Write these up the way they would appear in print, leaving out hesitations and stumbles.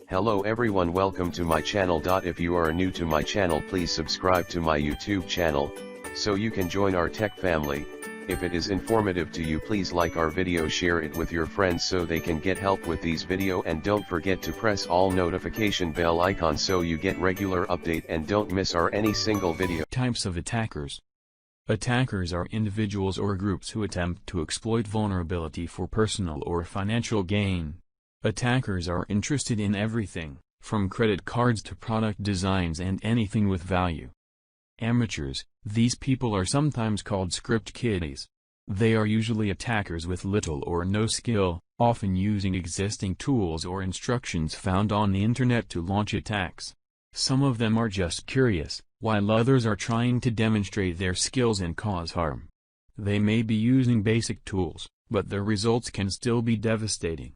Hello everyone, welcome to my channel. If you are new to my channel, please subscribe to my YouTube channel, so you can join our tech family. If it is informative to you, please like our video, share it with your friends so they can get help with these video, and don't forget to press all notification bell icon so you get regular update and don't miss any single video. Types of attackers. Attackers are individuals or groups who attempt to exploit vulnerability for personal or financial gain. Attackers are interested in everything, from credit cards to product designs and anything with value. Amateurs. These people are sometimes called script kiddies. They are usually attackers with little or no skill, often using existing tools or instructions found on the internet to launch attacks. Some of them are just curious, while others are trying to demonstrate their skills and cause harm. They may be using basic tools, but their results can still be devastating.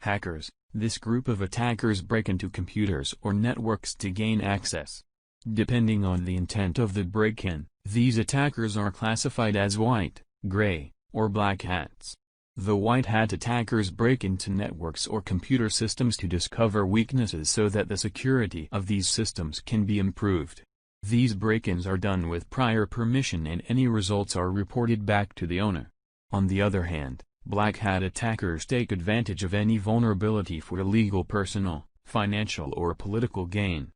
Hackers. This group of attackers break into computers or networks to gain access. Depending on the intent of the break-in, these attackers are classified as white, gray, or black hats. The white hat attackers break into networks or computer systems to discover weaknesses so that the security of these systems can be improved. These break-ins are done with prior permission and any results are reported back to the owner. On the other hand, black hat attackers take advantage of any vulnerability for illegal personal, financial or political gain.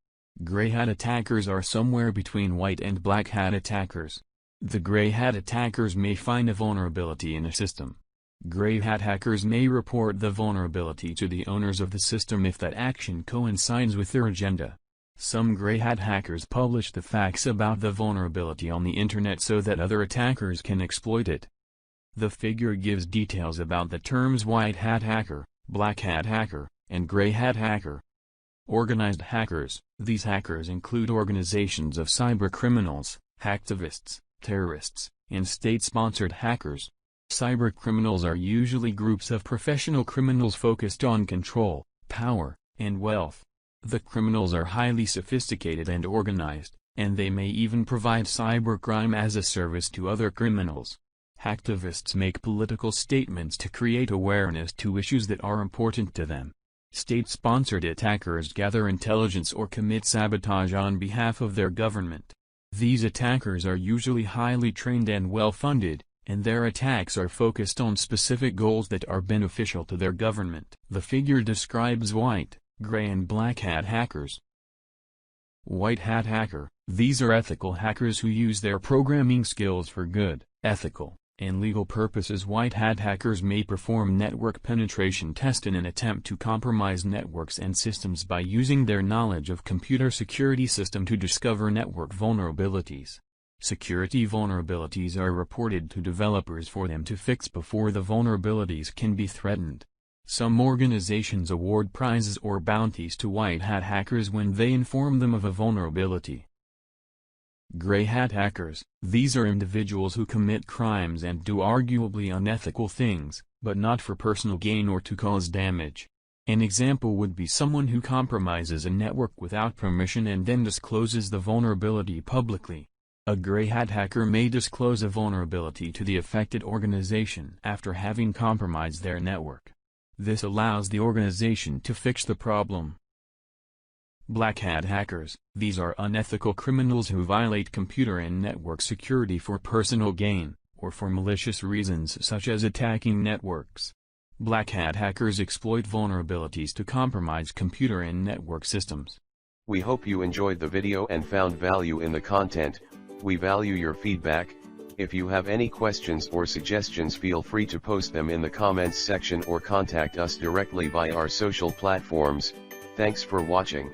Gray hat attackers are somewhere between white and black hat attackers. The gray hat attackers may find a vulnerability in a system. Gray hat hackers may report the vulnerability to the owners of the system if that action coincides with their agenda. Some gray hat hackers publish the facts about the vulnerability on the internet so that other attackers can exploit it. The figure gives details about the terms white hat hacker, black hat hacker, and gray hat hacker. Organized hackers. These hackers include organizations of cybercriminals, hacktivists, terrorists, and state-sponsored hackers. Cybercriminals are usually groups of professional criminals focused on control, power, and wealth. The criminals are highly sophisticated and organized, and they may even provide cybercrime as a service to other criminals. Hacktivists make political statements to create awareness to issues that are important to them. State-sponsored attackers gather intelligence or commit sabotage on behalf of their government. These attackers are usually highly trained and well-funded, and their attacks are focused on specific goals that are beneficial to their government. The figure describes white, gray and black hat hackers. White hat hacker. These are ethical hackers who use their programming skills for good, ethical, and legal purposes. White hat hackers may perform network penetration tests in an attempt to compromise networks and systems by using their knowledge of computer security system to discover network vulnerabilities. Security vulnerabilities are reported to developers for them to fix before the vulnerabilities can be threatened. Some organizations award prizes or bounties to white hat hackers when they inform them of a vulnerability. Gray hat hackers. These are individuals who commit crimes and do arguably unethical things, but not for personal gain or to cause damage. An example would be someone who compromises a network without permission and then discloses the vulnerability publicly. A gray hat hacker may disclose a vulnerability to the affected organization after having compromised their network. This allows the organization to fix the problem. Black hat hackers. These are unethical criminals who violate computer and network security for personal gain, or for malicious reasons such as attacking networks. Black hat hackers exploit vulnerabilities to compromise computer and network systems. We hope you enjoyed the video and found value in the content. We value your feedback. If you have any questions or suggestions, feel free to post them in the comments section or contact us directly via our social platforms. Thanks for watching.